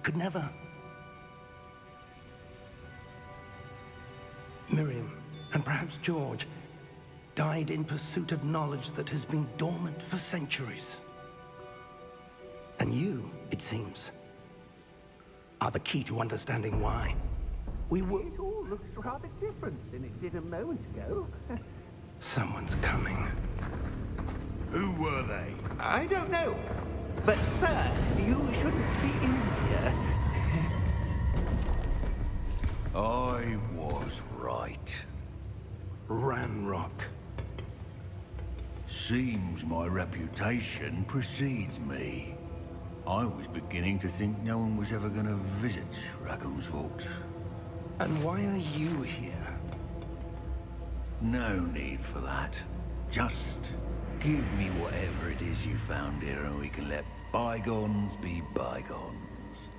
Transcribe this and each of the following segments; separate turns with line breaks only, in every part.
could never. Miriam, and perhaps George, died in pursuit of knowledge that has been dormant for centuries. And you, it seems, are the key to understanding why. We were...
It all looks rather different than it did a moment ago.
Someone's coming.
Who were they?
I don't know. But, sir, you shouldn't be in here.
I was right.
Ranrock.
Seems my reputation precedes me. I was beginning to think no one was ever going to visit Rackham's Vault.
And why are you here?
No need for that. Just give me whatever it is you found here and we can let bygones be bygones.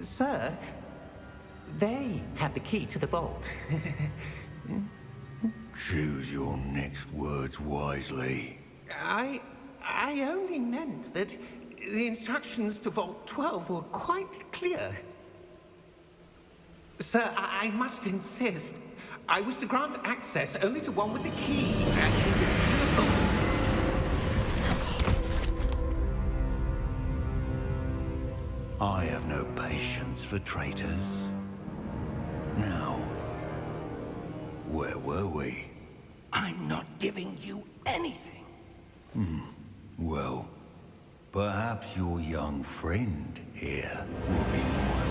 Sir, they have the key to the vault.
Choose your next words wisely.
I only meant that the instructions to Vault 12 were quite clear. Sir, I must insist. I was to grant access only to one with the key and the telephone.
I have no patience for traitors. Now, where were we?
I'm not giving you anything.
Well, perhaps your young friend here will be more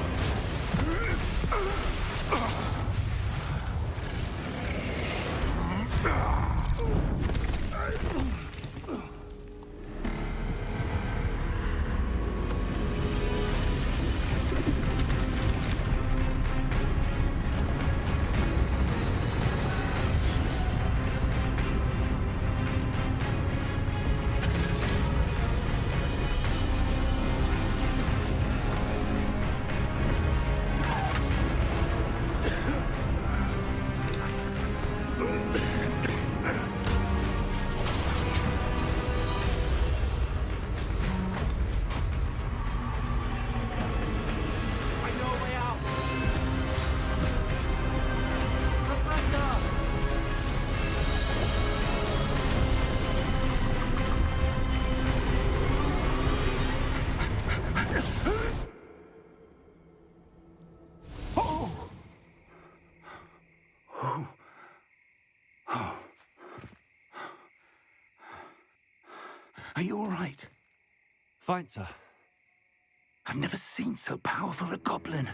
Are you all right?
Fine, sir.
I've never seen so powerful a goblin.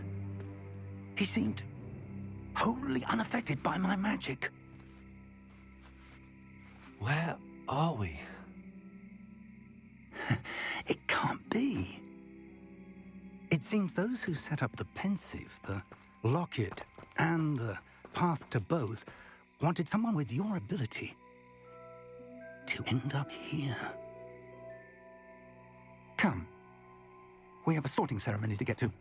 He seemed wholly unaffected by my magic.
Where are we?
It can't be. It seems those who set up the pensive, the locket, and the path to both wanted someone with your ability to end up here. Come. We have a sorting ceremony to get to.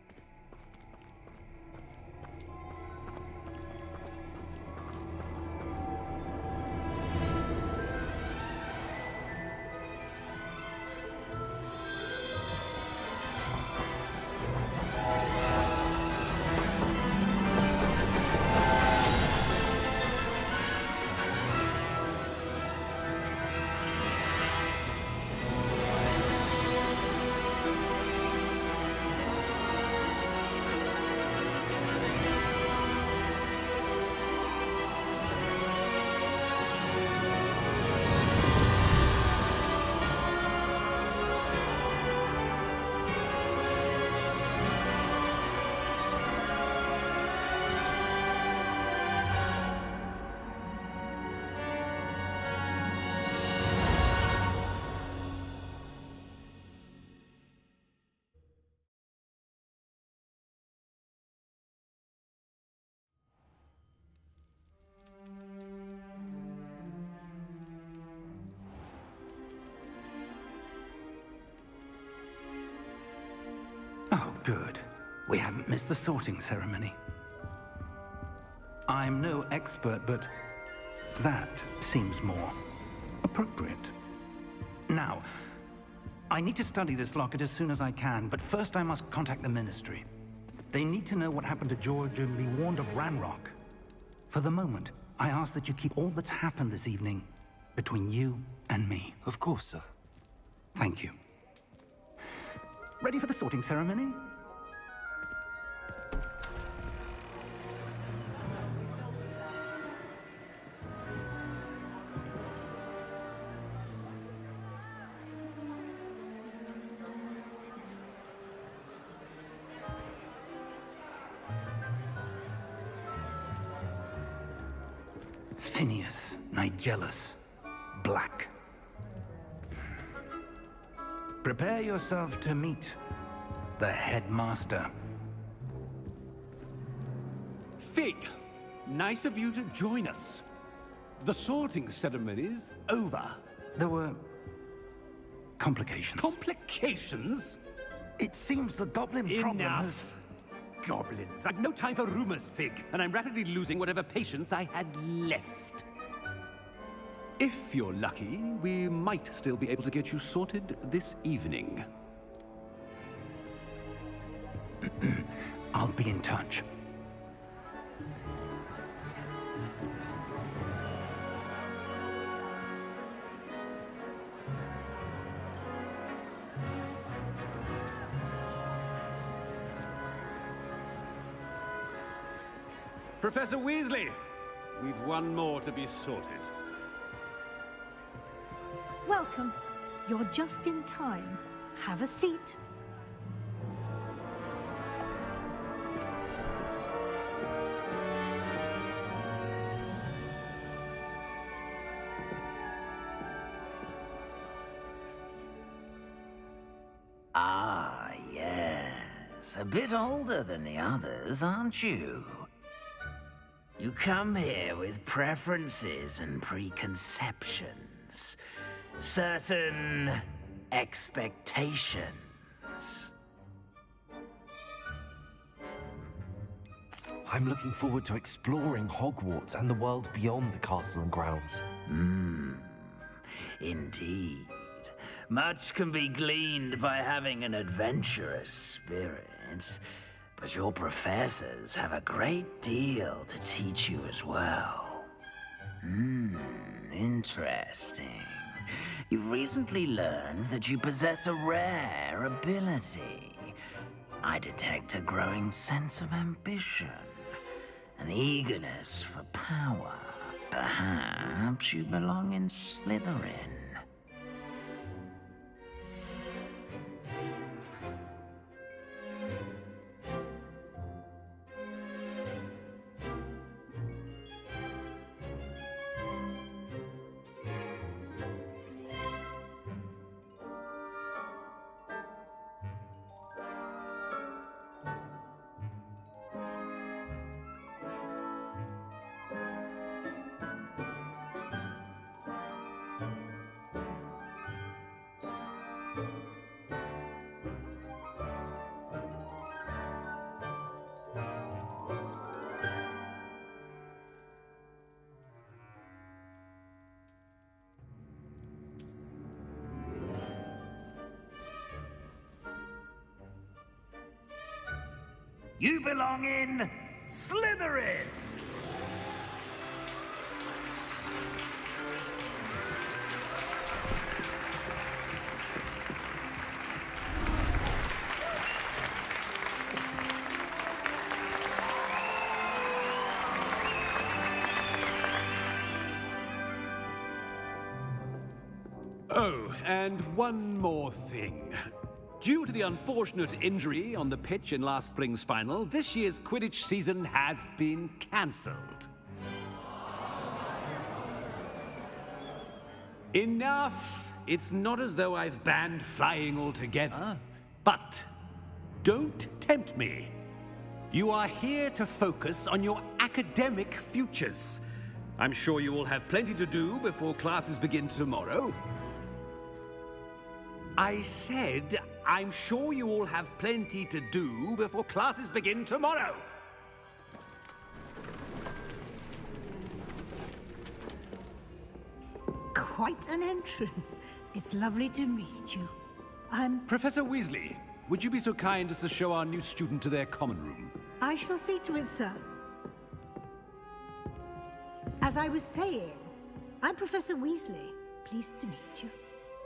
Oh, good. We haven't missed the sorting ceremony. I'm no expert, but that seems more appropriate. Now, I need to study this locket as soon as I can, but first I must contact the Ministry. They need to know what happened to George and be warned of Ranrock. For the moment, I ask that you keep all that's happened this evening between you and me.
Of course, sir.
Thank you. Ready for the sorting ceremony? Phineas, Nigellus, Black. Prepare yourself to meet the headmaster.
Fig, nice of you to join us. The sorting ceremony's over.
There were complications.
Complications?
It seems the goblin problem has...
Enough. Goblins. I've no time for rumors, Fig, and I'm rapidly losing whatever patience I had left. If you're lucky, we might still be able to get you sorted this evening.
I'll be in touch.
Professor Weasley, we've one more to be sorted.
Welcome. You're just in time. Have a seat.
Ah, yes. A bit older than the others, aren't you? You come here with preferences and preconceptions. Certain expectations.
I'm looking forward to exploring Hogwarts and the world beyond the castle and grounds.
Indeed. Much can be gleaned by having an adventurous spirit, but your professors have a great deal to teach you as well. Interesting. You've recently learned that you possess a rare ability. I detect a growing sense of ambition, an eagerness for power. Perhaps you belong in Slytherin. You belong in Slytherin!
Oh, and one more thing. Due to the unfortunate injury on the pitch in last spring's final, this year's Quidditch season has been cancelled. Enough! It's not as though I've banned flying altogether. But don't tempt me. You are here to focus on your academic futures. I'm sure you will have plenty to do before classes begin tomorrow. I said, I'm sure you all have plenty to do before classes begin tomorrow.
Quite an entrance. It's lovely to meet you.
Professor Weasley, would you be so kind as to show our new student to their common room?
I shall see to it, sir. As I was saying, I'm Professor Weasley. Pleased to meet you.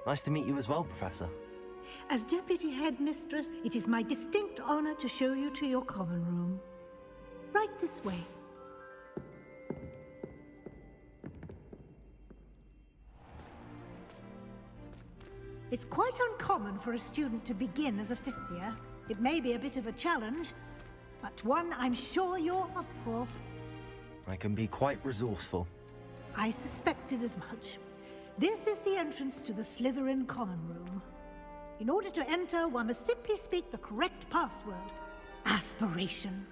Nice to meet you as well, Professor.
As Deputy Headmistress, it is my distinct honor to show you to your common room. Right this way. It's quite uncommon for a student to begin as a fifth year. It may be a bit of a challenge, but one I'm sure you're up for.
I can be quite resourceful.
I suspected as much. This is the entrance to the Slytherin common room. In order to enter, one must simply speak the correct password. Aspiration.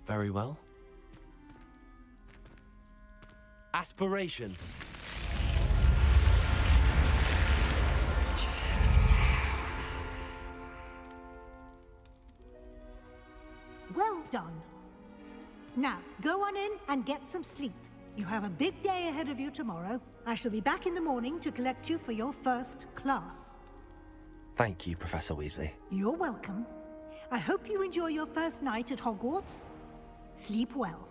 Very well. Aspiration.
Well done. Now, go on in and get some sleep. You have a big day ahead of you tomorrow. I shall be back in the morning to collect you for your first class.
Thank you, Professor Weasley.
You're welcome. I hope you enjoy your first night at Hogwarts. Sleep well.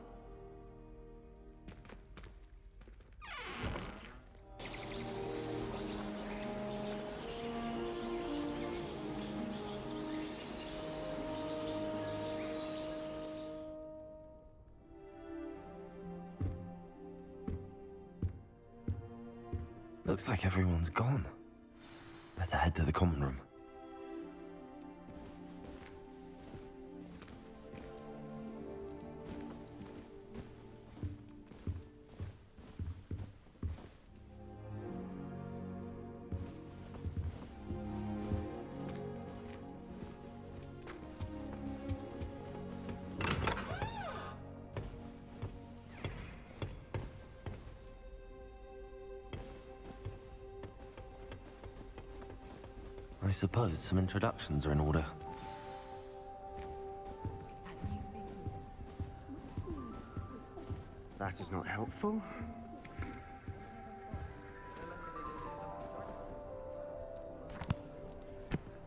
Looks like everyone's gone. Better head to the common room. I suppose some introductions are in order.
That is not helpful.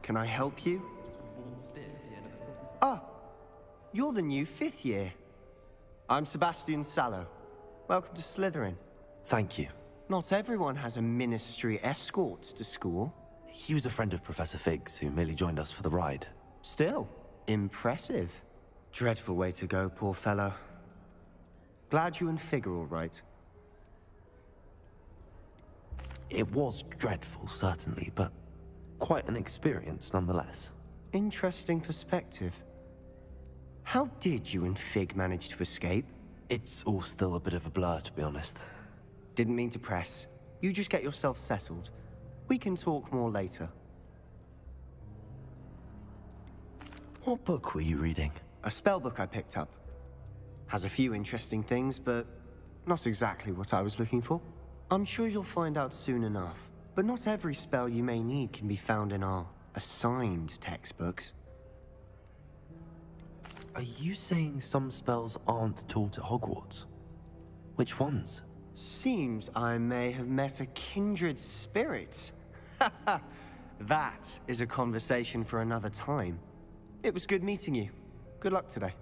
Can I help you? Ah, you're the new fifth year. I'm Sebastian Sallow. Welcome to Slytherin.
Thank you.
Not everyone has a ministry escort to school.
He was a friend of Professor Fig's, who merely joined us for the ride.
Still, impressive. Dreadful way to go, poor fellow. Glad you and Fig are all right.
It was dreadful, certainly, but quite an experience nonetheless.
Interesting perspective. How did you and Fig manage to escape?
It's all still a bit of a blur, to be honest.
Didn't mean to press. You just get yourself settled. We can talk more later.
What book were you reading?
A spell book I picked up. Has a few interesting things, but not exactly what I was looking for. I'm sure you'll find out soon enough. But not every spell you may need can be found in our assigned textbooks.
Are you saying some spells aren't taught at Hogwarts? Which ones?
Seems I may have met a kindred spirit. That is a conversation for another time. It was good meeting you. Good luck today.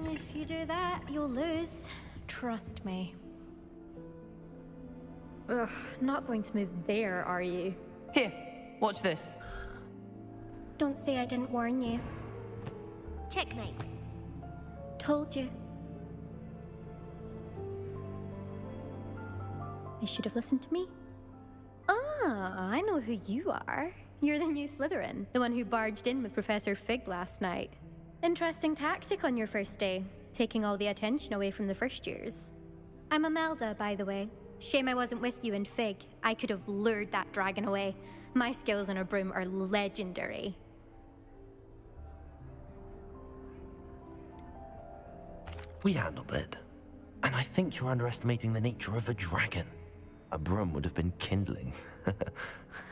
If you do that, you'll lose. Trust me. Ugh, not going to move there, are you?
Here, watch this.
Don't say I didn't warn you.
Checkmate.
Told you. You should have listened to me. Ah, I know who you are. You're the new Slytherin, the one who barged in with Professor Fig last night. Interesting tactic on your first day, taking all the attention away from the first years. I'm Imelda, by the way. Shame I wasn't with you and Fig. I could have lured that dragon away. My skills on a broom are legendary.
We handled it. And I think you're underestimating the nature of a dragon. A broom would have been kindling.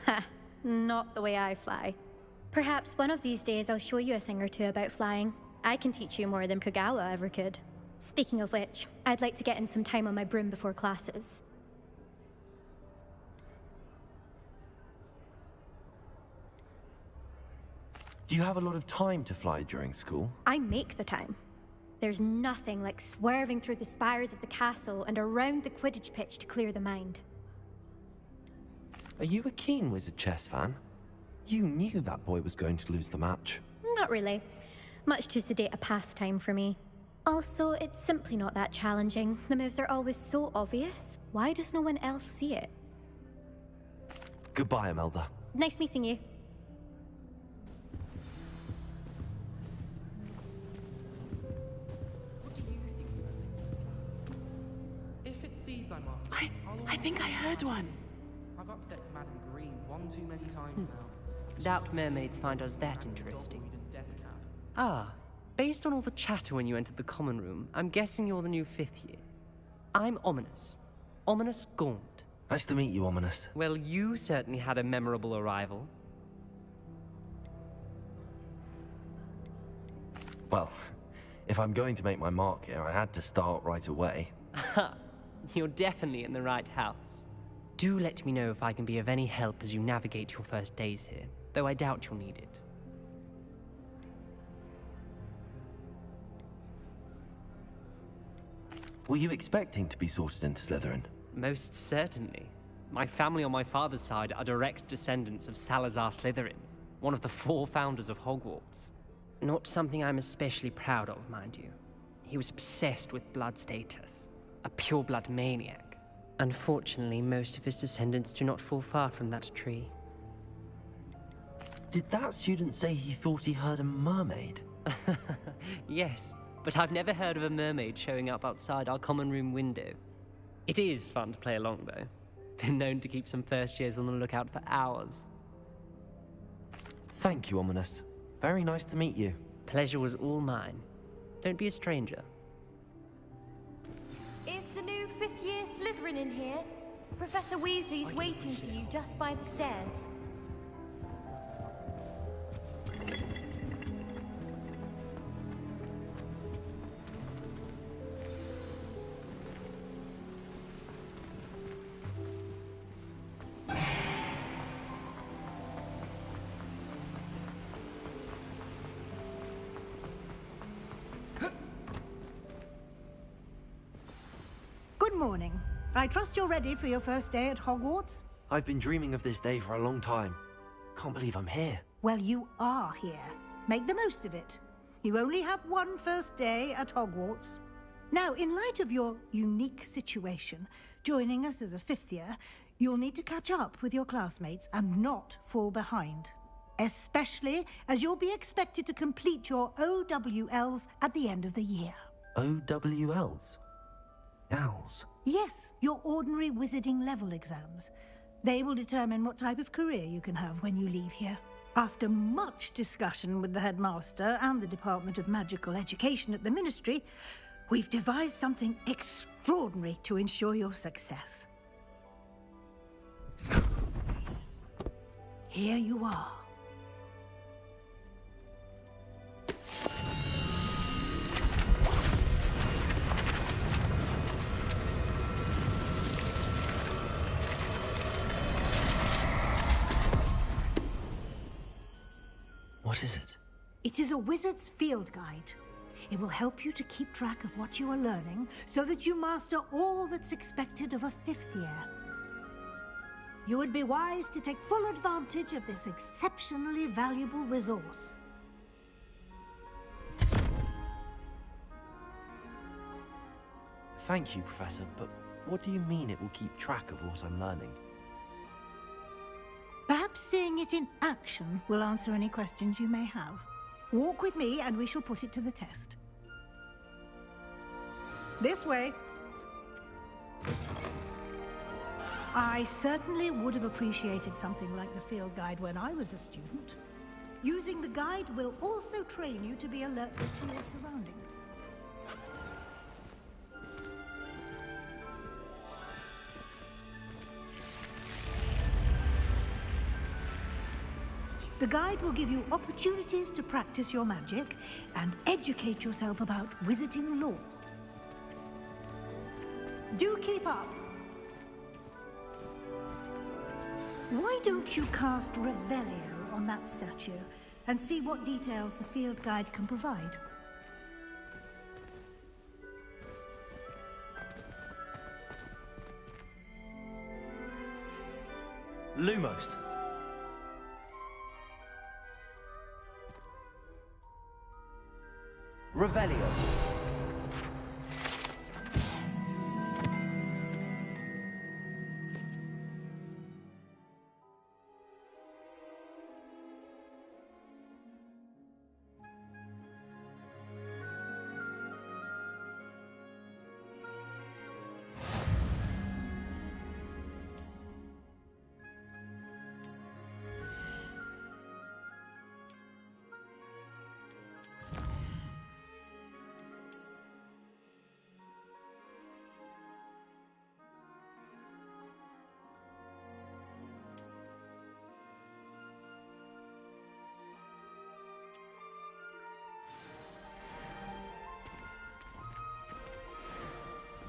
Ha, not the way I fly. Perhaps one of these days I'll show you a thing or two about flying. I can teach you more than Kagawa ever could. Speaking of which, I'd like to get in some time on my broom before classes.
Do you have a lot of time to fly during school?
I make the time. There's nothing like swerving through the spires of the castle and around the Quidditch pitch to clear the mind.
Are you a keen Wizard chess fan? You knew that boy was going to lose the match.
Not really. Much too sedate a pastime for me. Also, it's simply not that challenging. The moves are always so obvious. Why does no one else see it?
Goodbye, Imelda.
Nice meeting you.
What do you think the mermaids? If it's seeds I'm after,
I think I heard one.
I've upset Madam Green one too many times now.
Doubt mermaids find us that interesting. Ah, based on all the chatter when you entered the common room, I'm guessing you're the new 5th year. I'm Ominous. Ominous Gaunt.
Nice to meet you, Ominous.
Well, you certainly had a memorable arrival.
Well, if I'm going to make my mark here, I had to start right away.
Ha! You're definitely in the right house. Do let me know if I can be of any help as you navigate your first days here, though I doubt you'll need it.
Were you expecting to be sorted into Slytherin?
Most certainly. My family on my father's side are direct descendants of Salazar Slytherin, one of the 4 founders of Hogwarts. Not something I'm especially proud of, mind you. He was obsessed with blood status, a pure-blood maniac. Unfortunately, most of his descendants do not fall far from that tree.
Did that student say he thought he heard a mermaid?
Yes, but I've never heard of a mermaid showing up outside our common room window. It is fun to play along, though. Been known to keep some first years on the lookout for hours.
Thank you, Ominous. Very nice to meet you.
Pleasure was all mine. Don't be a stranger.
Is the new 5th year Slytherin in here? Professor Weasley's waiting for you just by the stairs.
Good morning. I trust you're ready for your first day at Hogwarts?
I've been dreaming of this day for a long time. Can't believe I'm here.
Well, you are here. Make the most of it. You only have one first day at Hogwarts. Now, in light of your unique situation, joining us as a 5th year, you'll need to catch up with your classmates and not fall behind. Especially as you'll be expected to complete your OWLs at the end of the year.
OWLs? Owls?
Yes, your ordinary wizarding level exams. They will determine what type of career you can have when you leave here. After much discussion with the headmaster and the Department of Magical Education at the Ministry, we've devised something extraordinary to ensure your success. Here you are.
What is it?
It is a wizard's field guide. It will help you to keep track of what you are learning so that you master all that's expected of a 5th year. You would be wise to take full advantage of this exceptionally valuable resource.
Thank you, Professor, but what do you mean it will keep track of what I'm learning?
Perhaps seeing it in action will answer any questions you may have. Walk with me and we shall put it to the test. This way. I certainly would have appreciated something like the field guide when I was a student. Using the guide will also train you to be alert to your surroundings. The guide will give you opportunities to practice your magic and educate yourself about wizarding lore. Do keep up! Why don't you cast Revelio on that statue and see what details the field guide can provide?
Lumos. Revelio.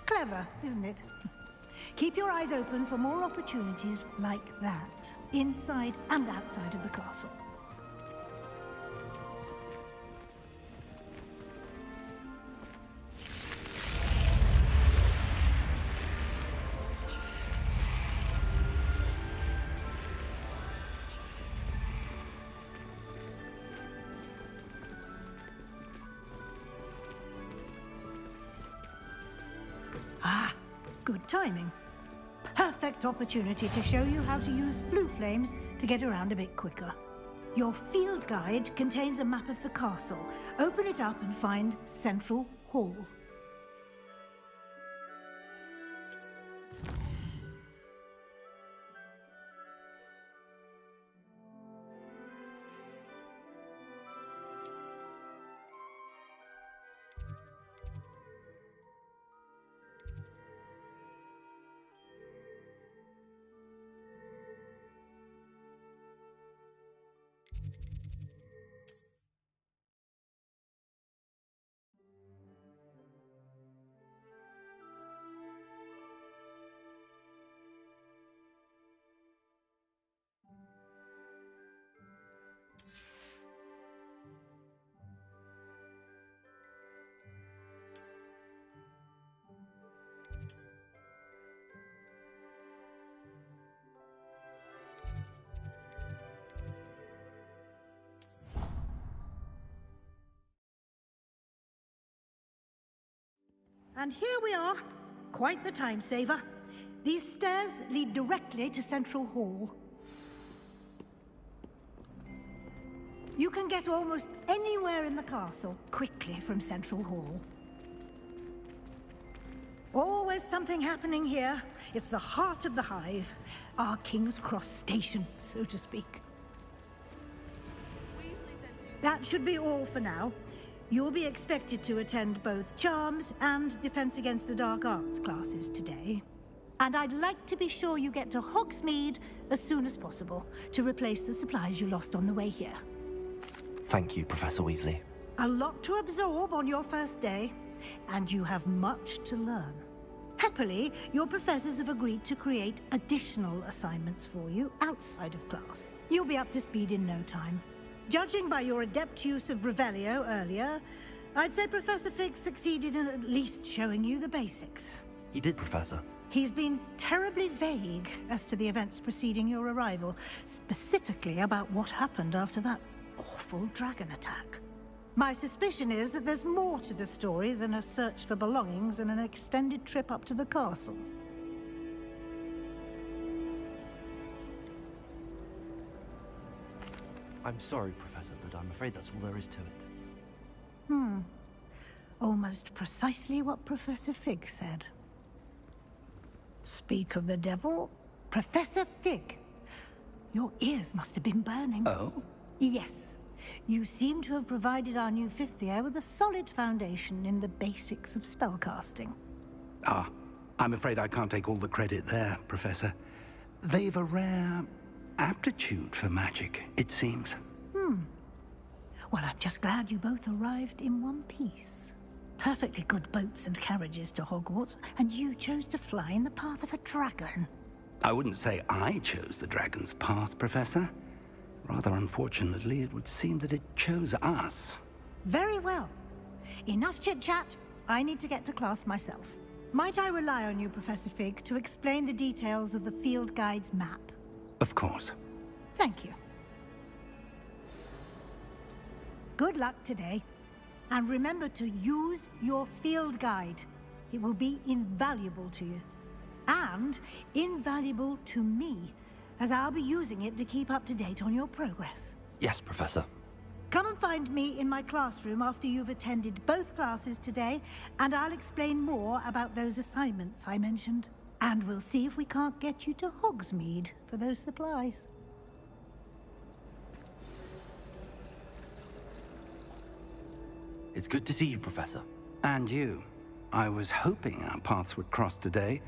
Clever, isn't it? Keep your eyes open for more opportunities like that, inside and outside of the castle. Good timing. Perfect opportunity to show you how to use flue flames to get around a bit quicker. Your field guide contains a map of the castle. Open it up and find Central Hall. And here we are. Quite the time saver. These stairs lead directly to Central Hall. You can get almost anywhere in the castle quickly from Central Hall. Always something happening here. It's the heart of the Hive. Our King's Cross station, so to speak. That should be all for now. You'll be expected to attend both Charms and Defense Against the Dark Arts classes today. And I'd like to be sure you get to Hogsmeade as soon as possible to replace the supplies you lost on the way here.
Thank you, Professor Weasley.
A lot to absorb on your first day, and you have much to learn. Happily, your professors have agreed to create additional assignments for you outside of class. You'll be up to speed in no time. Judging by your adept use of Revelio earlier, I'd say Professor Fig succeeded in at least showing you the basics.
He did, Professor.
He's been terribly vague as to the events preceding your arrival, specifically about what happened after that awful dragon attack. My suspicion is that there's more to the story than a search for belongings and an extended trip up to the castle.
I'm sorry, Professor, but I'm afraid that's all there is to it.
Almost precisely what Professor Fig said. Speak of the devil, Professor Fig. Your ears must have been burning.
Oh?
Yes. You seem to have provided our new fifth year with a solid foundation in the basics of spellcasting.
I'm afraid I can't take all the credit there, Professor. They've a rare aptitude for magic, it seems.
Well, I'm just glad you both arrived in one piece. Perfectly good boats and carriages to Hogwarts, and you chose to fly in the path of a dragon.
I wouldn't say I chose the dragon's path, Professor. Rather unfortunately, it would seem that it chose us.
Very well. Enough chit-chat. I need to get to class myself. Might I rely on you, Professor Fig, to explain the details of the field guide's map?
Of course.
Thank you. Good luck today. And remember to use your field guide. It will be invaluable to you. And invaluable to me, as I'll be using it to keep up to date on your progress.
Yes, Professor.
Come and find me in my classroom after you've attended both classes today, and I'll explain more about those assignments I mentioned. And we'll see if we can't get you to Hogsmeade for those supplies.
It's good to see you, Professor.
And you. I was hoping our paths would cross today,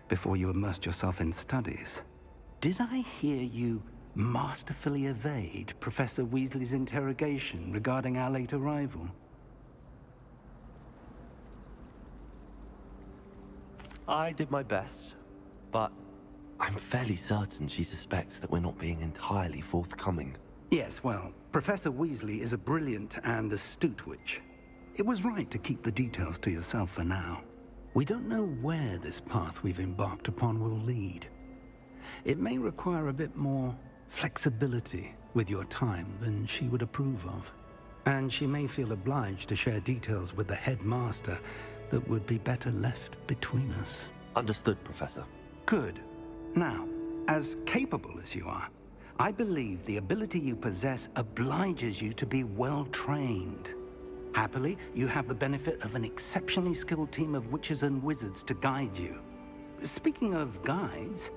before you immersed yourself in studies. Did I hear you masterfully evade Professor Weasley's interrogation regarding our late arrival?
I did my best, but I'm fairly certain she suspects that we're not being entirely forthcoming.
Yes, well, Professor Weasley is a brilliant and astute witch. It was right to keep the details to yourself for now. We don't know where this path we've embarked upon will lead. It may require a bit more flexibility with your time than she would approve of. And she may feel obliged to share details with the headmaster that would be better left between us.
Understood, Professor.
Good. Now, as capable as you are, I believe the ability you possess obliges you to be well-trained. Happily, you have the benefit of an exceptionally skilled team of witches and wizards to guide you. Speaking of guides,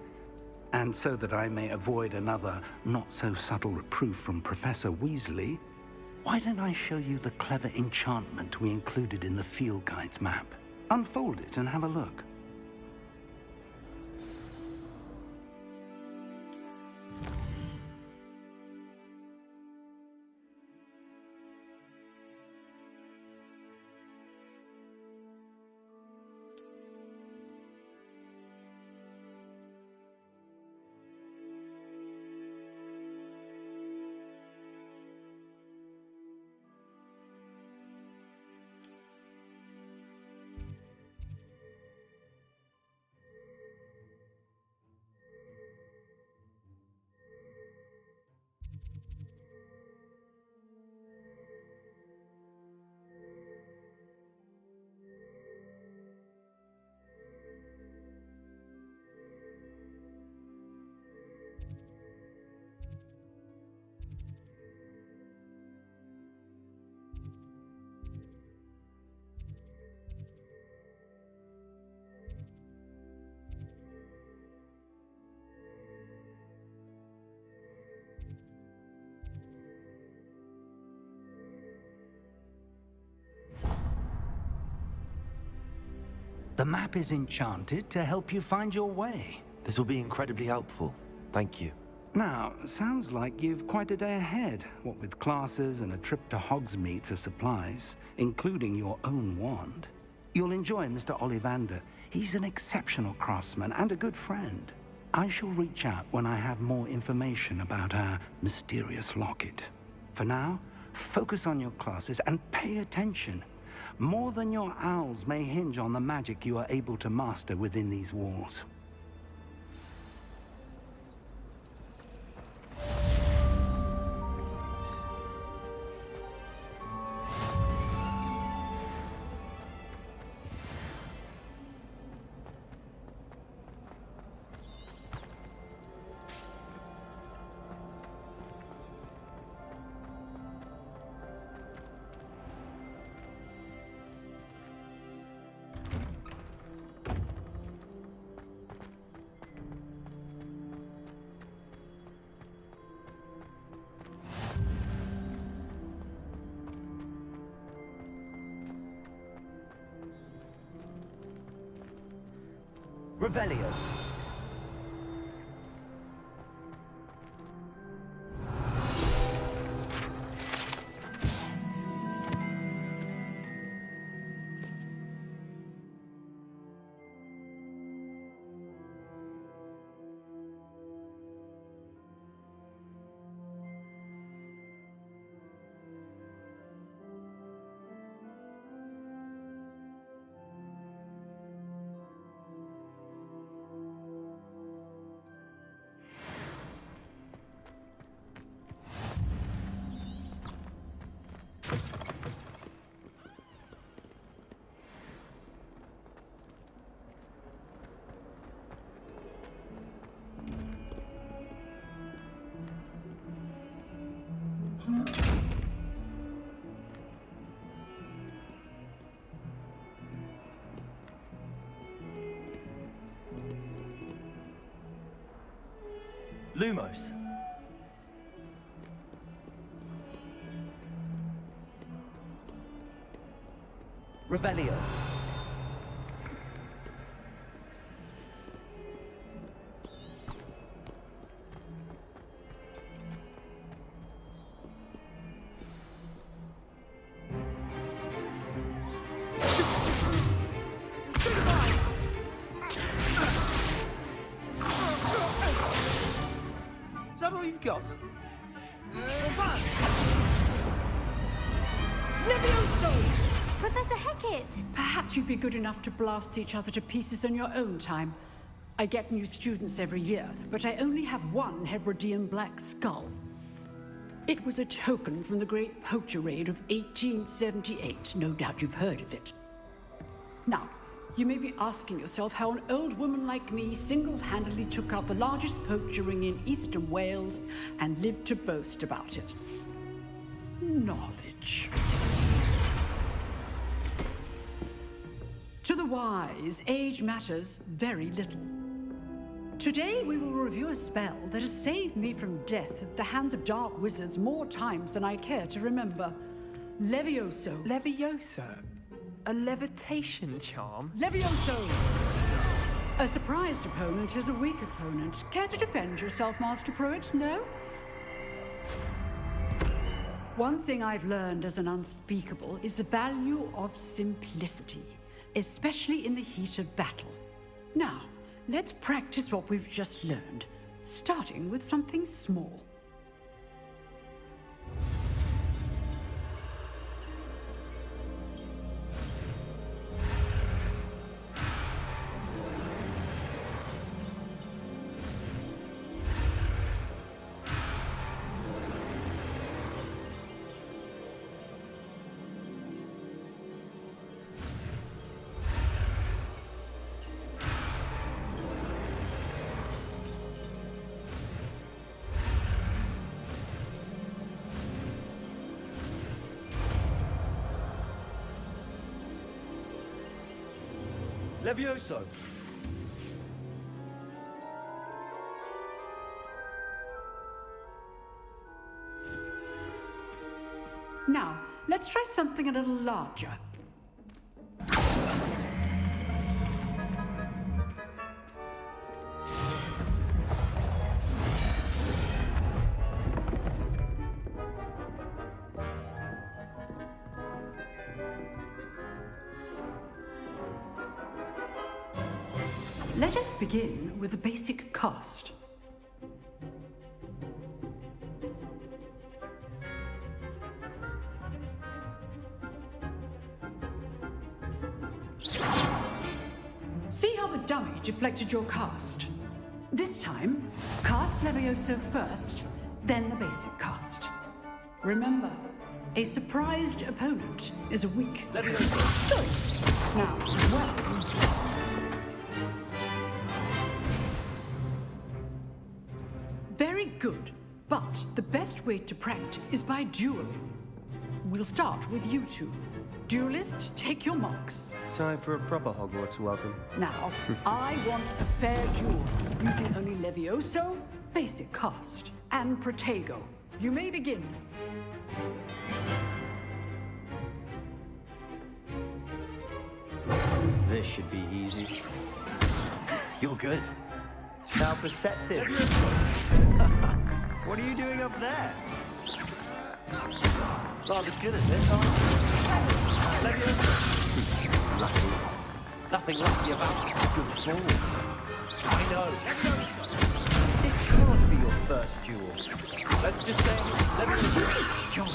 and so that I may avoid another not-so-subtle reproof from Professor Weasley, why don't I show you the clever enchantment we included in the field guide's map? Unfold it and have a look. The map is enchanted to help you find your way.
This will be incredibly helpful. Thank you.
Now, sounds like you've quite a day ahead, what with classes and a trip to Hogsmeade for supplies, including your own wand. You'll enjoy Mr. Ollivander. He's an exceptional craftsman and a good friend. I shall reach out when I have more information about our mysterious locket. For now, focus on your classes and pay attention. More than your owls may hinge on the magic you are able to master within these walls.
Revelio. Lumos. Revelio. Is that all you've got?
Levioso!
Professor Hecat!
Perhaps you'd be good enough to blast each other to pieces on your own time. I get new students every year, but I only have one Hebridean black skull. It was a token from the Great Poacher Raid of 1878. No doubt you've heard of it. Now, you may be asking yourself how an old woman like me single-handedly took out the largest poacher ring in eastern Wales and lived to boast about it. Knowledge. To the wise, age matters very little. Today we will review a spell that has saved me from death at the hands of dark wizards more times than I care to remember. Levioso.
Levioso? A levitation charm?
Levioso! A surprised opponent is a weak opponent. Care to defend yourself, Master Pruitt? No? One thing I've learned as an unspeakable is the value of simplicity, especially in the heat of battle. Now, let's practice what we've just learned, starting with something small.
Levioso.
Now, let's try something a little larger. Let us begin with the basic cast. See how the dummy deflected your cast? This time, cast Levioso first, then the basic cast. Remember, a surprised opponent is a weak Levioso. Now, well. Very good, but the best way to practice is by dueling. We'll start with you two. Duelists, take your marks.
Time for a proper Hogwarts welcome.
Now, I want a fair duel, using only Levioso, basic cast, and Protego. You may begin.
This should be easy.
You're good.
How perceptive. What are you doing up there?
Rather good at this, aren't you? Levioso. Lucky. Nothing lucky about good form. I know.
This can't be your first duel.
Let's just say Levioso.
John.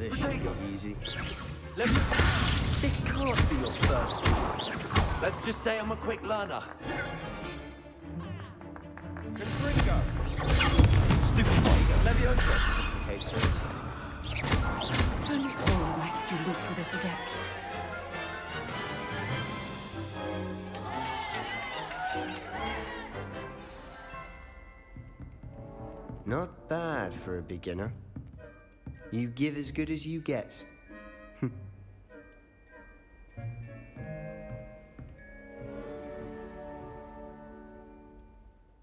This should be easy.
This can't be your first duel. Let's just say I'm a quick learner.
Confringo!
Stupid tiger. Leviosa.
Okay, sir.
Only all my students were this adept.
Not bad for a beginner. You give as good as you get.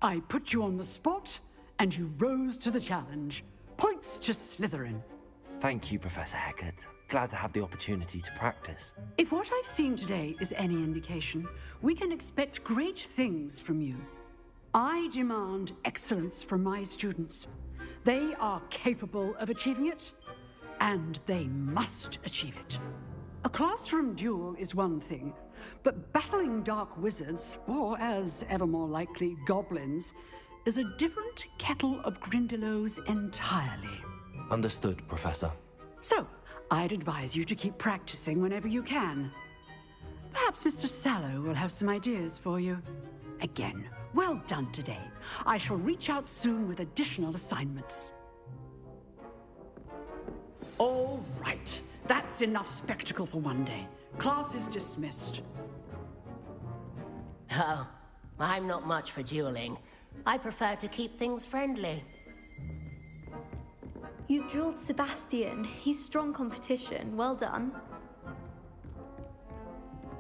I put you on the spot, and you rose to the challenge. Points to Slytherin.
Thank you, Professor Hecat. Glad to have the opportunity to practice.
If what I've seen today is any indication, we can expect great things from you. I demand excellence from my students. They are capable of achieving it, and they must achieve it. A classroom duel is one thing, but battling dark wizards, or as ever more likely, goblins, is a different kettle of Grindylows entirely.
Understood, Professor.
So, I'd advise you to keep practicing whenever you can. Perhaps Mr. Sallow will have some ideas for you. Again, well done today. I shall reach out soon with additional assignments. All right. That's enough spectacle for one day. Class is dismissed.
Oh, I'm not much for dueling. I prefer to keep things friendly.
You drilled Sebastian. He's strong competition. Well done.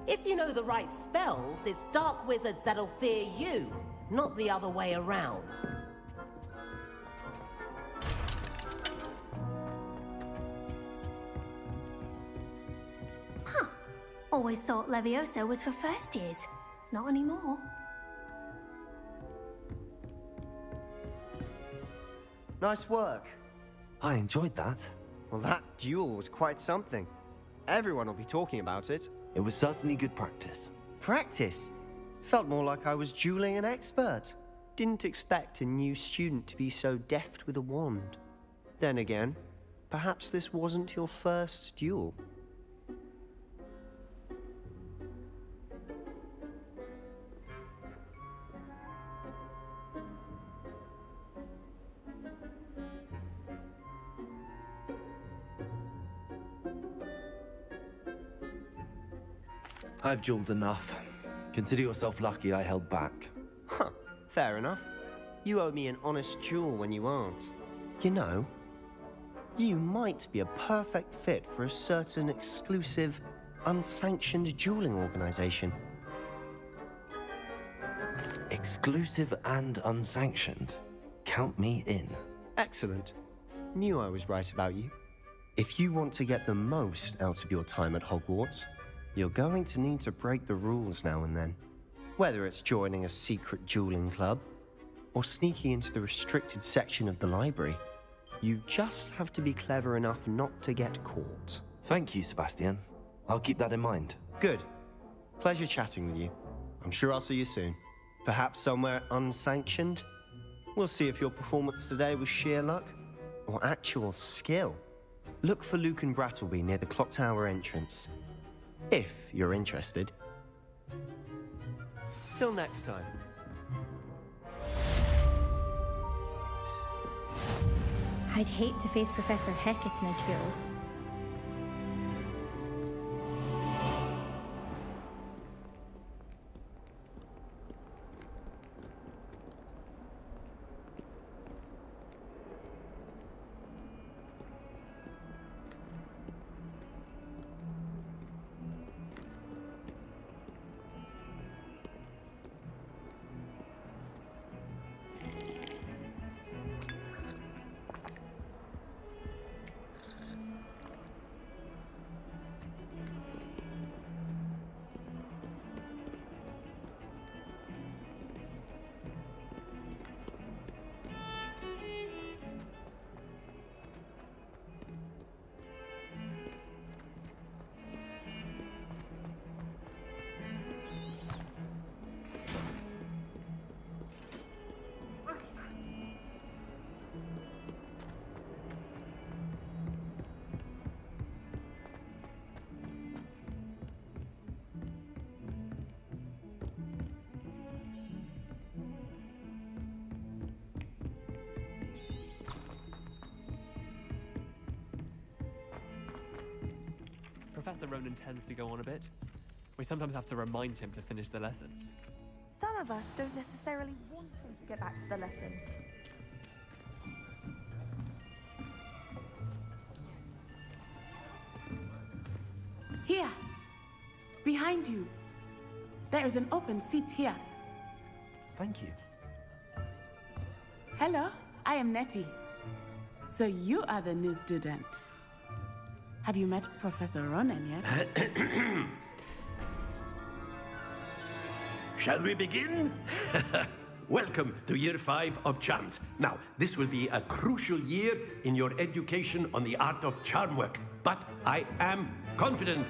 If you know the right spells, it's dark wizards that'll fear you, not the other way around.
Huh. Always thought Leviosa was for first years. Not anymore.
Nice work.
I enjoyed that.
Well, that duel was quite something. Everyone will be talking about it.
It was certainly good practice.
Practice? Felt more like I was dueling an expert. Didn't expect a new student to be so deft with a wand. Then again, perhaps this wasn't your first duel.
I've dueled enough. Consider yourself lucky I held back.
Huh, fair enough. You owe me an honest duel when you aren't. You know, you might be a perfect fit for a certain exclusive, unsanctioned dueling organization.
Exclusive and unsanctioned. Count me in.
Excellent. Knew I was right about you. If you want to get the most out of your time at Hogwarts, you're going to need to break the rules now and then. Whether it's joining a secret dueling club, or sneaking into the restricted section of the library, you just have to be clever enough not to get caught.
Thank you, Sebastian. I'll keep that in mind.
Good. Pleasure chatting with you. I'm sure I'll see you soon. Perhaps somewhere unsanctioned? We'll see if your performance today was sheer luck, or actual skill. Look for Luke and Brattleby near the clock tower entrance. If you're interested. Till next time.
I'd hate to face Professor Hecat in a duel.
Professor Ronan tends to go on a bit. We sometimes have to remind him to finish the lesson.
Some of us don't necessarily want him to get back to the lesson.
Here! Behind you! There is an open seat here.
Thank you.
Hello, I am Nettie. So you are the new student. Have you met Professor Ronan yet?
Shall we begin? Welcome to Year 5 of Charms. Now, this will be a crucial year in your education on the art of charm work. But I am confident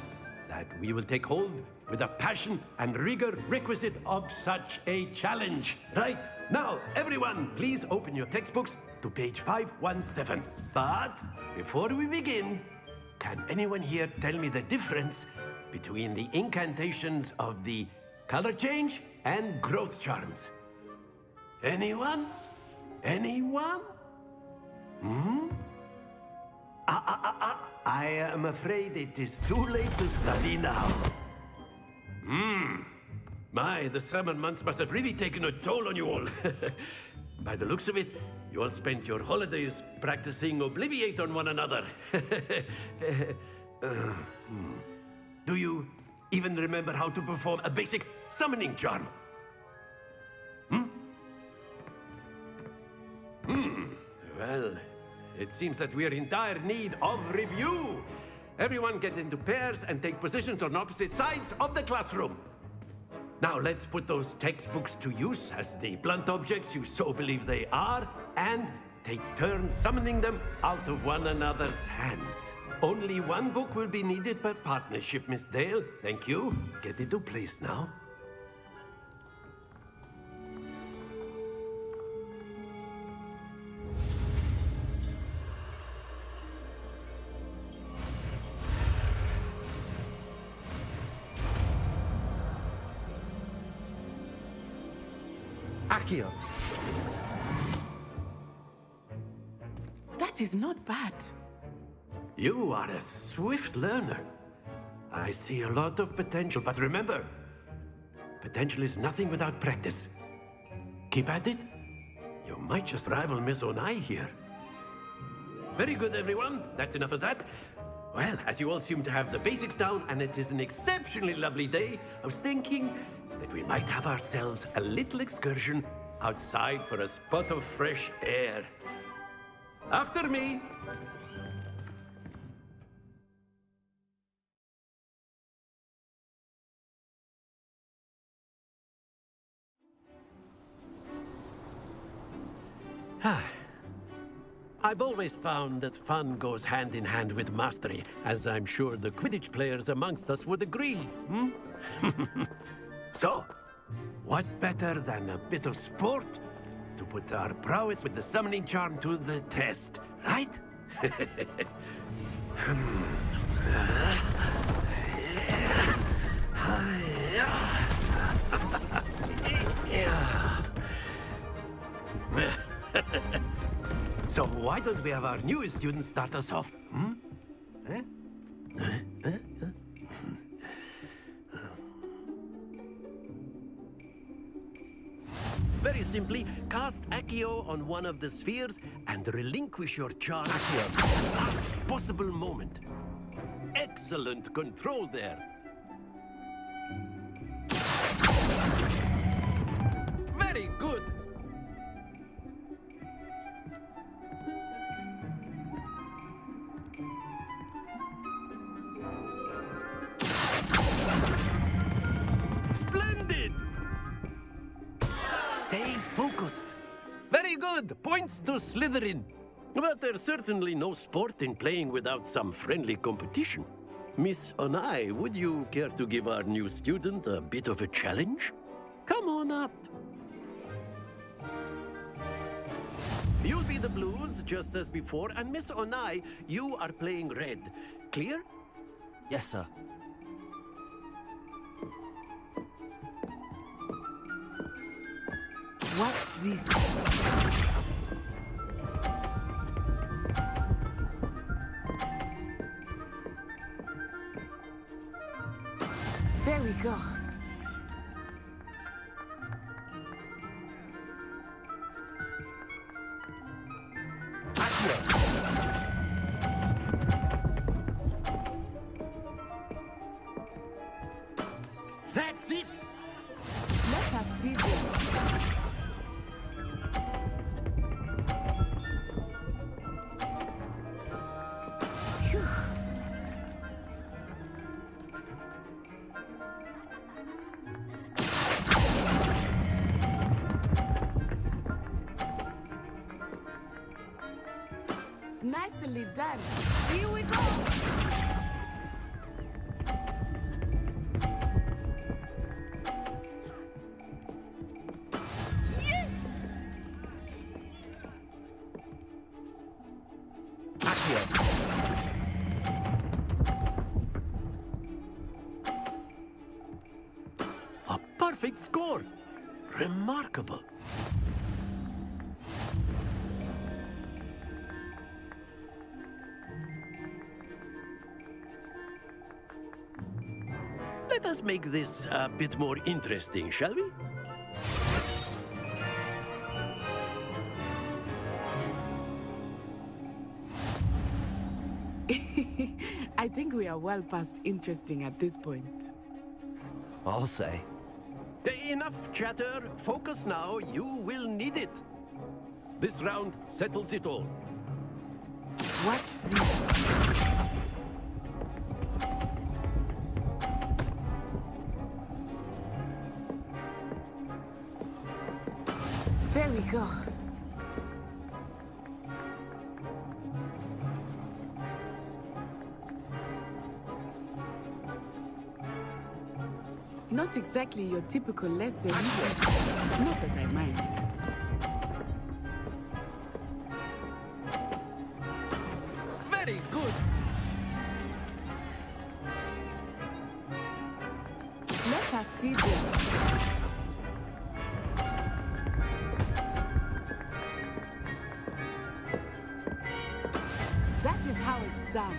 that we will take hold with the passion and rigor requisite of such a challenge. Right, now, everyone, please open your textbooks to page 517. But before we begin, can anyone here tell me the difference between the incantations of the color change and growth charms? Anyone? Anyone? I am afraid it is too late to study now. My, the summer months must have really taken a toll on you all. By the looks of it, you all spent your holidays practicing Obliviate on one another. Do you even remember how to perform a basic summoning charm? Well, it seems that we are in dire need of review. Everyone get into pairs and take positions on opposite sides of the classroom. Now let's put those textbooks to use as the blunt objects you so believe they are, and take turns summoning them out of one another's hands. Only one book will be needed per partnership, Miss Dale. Thank you. Get into place now.
Accio.
That is not bad.
You are a swift learner. I see a lot of potential, but remember, potential is nothing without practice. Keep at it. You might just rival Miss Onai here. Very good, everyone. That's enough of that. Well, as you all seem to have the basics down, and it is an exceptionally lovely day, I was thinking that we might have ourselves a little excursion outside for a spot of fresh air. After me. I've always found that fun goes hand in hand with mastery, as I'm sure the Quidditch players amongst us would agree. So, what better than a bit of sport to put our prowess with the summoning charm to the test, right? So why don't we have our newest student start us off? Very simply, cast Accio on one of the spheres and relinquish your charm at the last possible moment. Excellent control there. Very good. Splendid! Stay focused. Very good. Points to Slytherin. But there's certainly no sport in playing without some friendly competition. Miss Onai, would you care to give our new student a bit of a challenge? Come on up. You'll be the blues, just as before, and Miss Onai, you are playing red. Clear?
Yes, sir.
Watch this. There we go.
That's it!
Let us see this. Phew. Nicely done. Here we go.
A perfect score! Remarkable. Let us make this a bit more interesting, shall we?
I think we are well past interesting at this point.
I'll say.
Enough chatter. Focus now. You will need it. This round settles it all.
Watch this. There we go. Not exactly your typical lesson. Not that I mind.
Very good.
Let us see this. That is how it's done.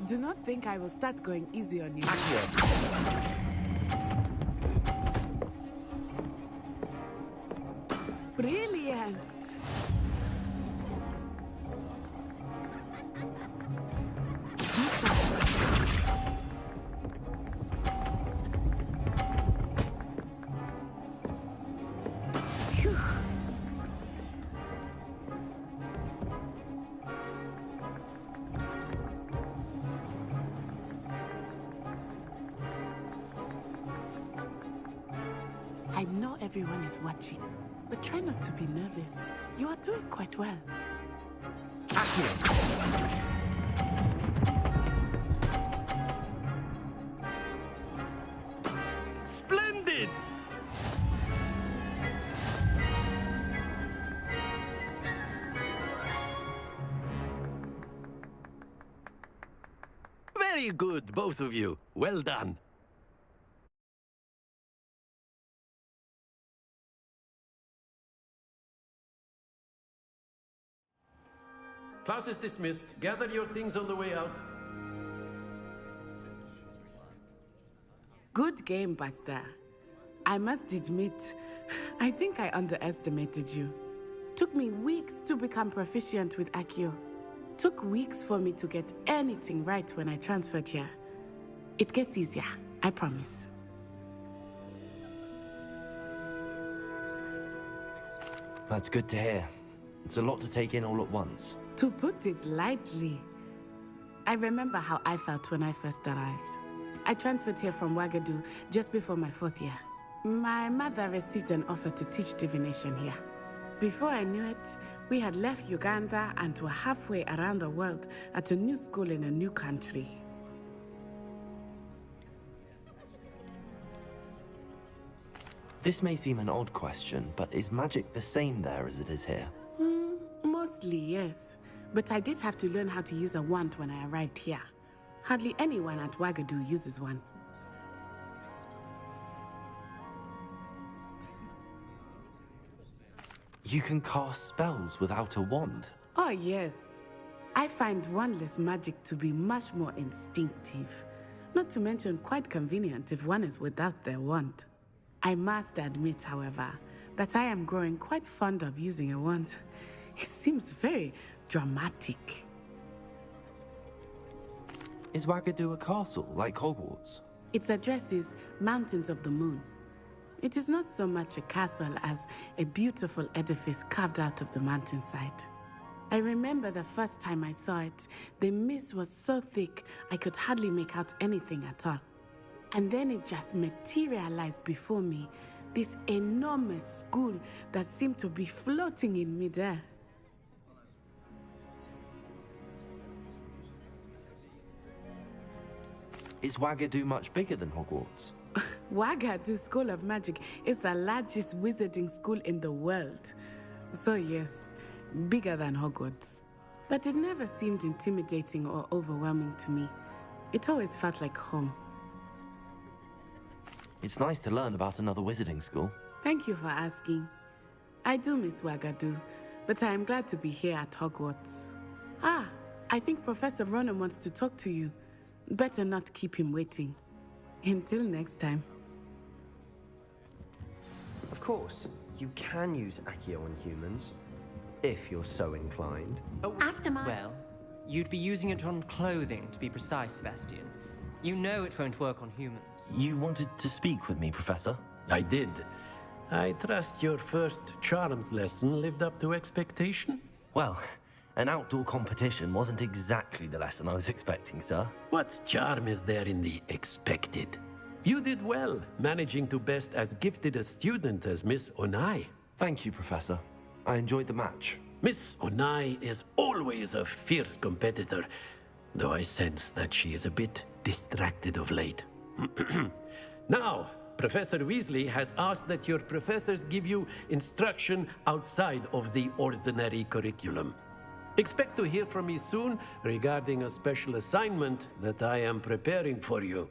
Do not think I will start going easy on you. Brilliant. Phew. I know everyone is watching, but try not to be nervous. You are doing quite well.
Splendid! Very good, both of you. Well done. Class is dismissed. Gather your things on the way out.
Good game back there. I must admit, I think I underestimated you. Took me weeks to become proficient with Accio. Took weeks for me to get anything right when I transferred here. It gets easier, I promise.
That's good to hear. It's a lot to take in all at once.
To put it lightly, I remember how I felt when I first arrived. I transferred here from Wagadu just before my 4th year. My mother received an offer to teach divination here. Before I knew it, we had left Uganda and were halfway around the world at a new school in a new country.
This may seem an odd question, but is magic the same there as it is here?
Mostly, yes. But I did have to learn how to use a wand when I arrived here. Hardly anyone at Wagadu uses one.
You can cast spells without a wand.
Oh, yes. I find wandless magic to be much more instinctive. Not to mention quite convenient if one is without their wand. I must admit, however, that I am growing quite fond of using a wand. It seems very dramatic.
Is Wagadu a castle, like Hogwarts?
Its address is Mountains of the Moon. It is not so much a castle as a beautiful edifice carved out of the mountainside. I remember the first time I saw it, the mist was so thick I could hardly make out anything at all. And then it just materialized before me, this enormous school that seemed to be floating in midair.
Is Wagadu much bigger than Hogwarts?
Wagadu School of Magic is the largest wizarding school in the world. So yes, bigger than Hogwarts. But it never seemed intimidating or overwhelming to me. It always felt like home.
It's nice to learn about another wizarding school.
Thank you for asking. I do miss Wagadu, but I am glad to be here at Hogwarts. Ah, I think Professor Ronan wants to talk to you. Better not keep him waiting. Until next time.
Of course, you can use Accio on humans, if you're so inclined.
After my... Well, you'd be using it on clothing, to be precise, Sebastian. You know it won't work on humans.
You wanted to speak with me, Professor?
I did. I trust your first charms lesson lived up to expectation?
Well, an outdoor competition wasn't exactly the lesson I was expecting, sir.
What charm is there in the expected? You did well, managing to best as gifted a student as Miss Onai.
Thank you, Professor. I enjoyed the match.
Miss Onai is always a fierce competitor, though I sense that she is a bit distracted of late. Now, Professor Weasley has asked that your professors give you instruction outside of the ordinary curriculum. Expect to hear from me soon regarding a special assignment that I am preparing for you.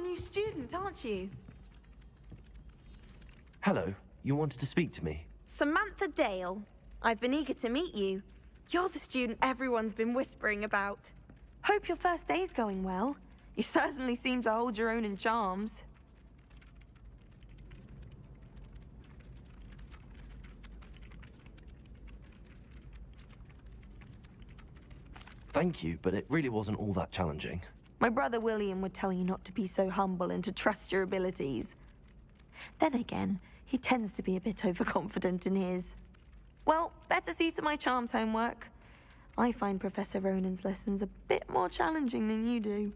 new student, aren't you?
Hello, you wanted to speak to me?
Samantha Dale. I've been eager to meet you. You're the student everyone's been whispering about. Hope your first day's going well. You certainly seem to hold your own in charms.
Thank you, but it really wasn't all that challenging.
My brother William would tell you not to be so humble and to trust your abilities. Then again, he tends to be a bit overconfident in his. Well, better see to my charms homework. I find Professor Ronan's lessons a bit more challenging than you do.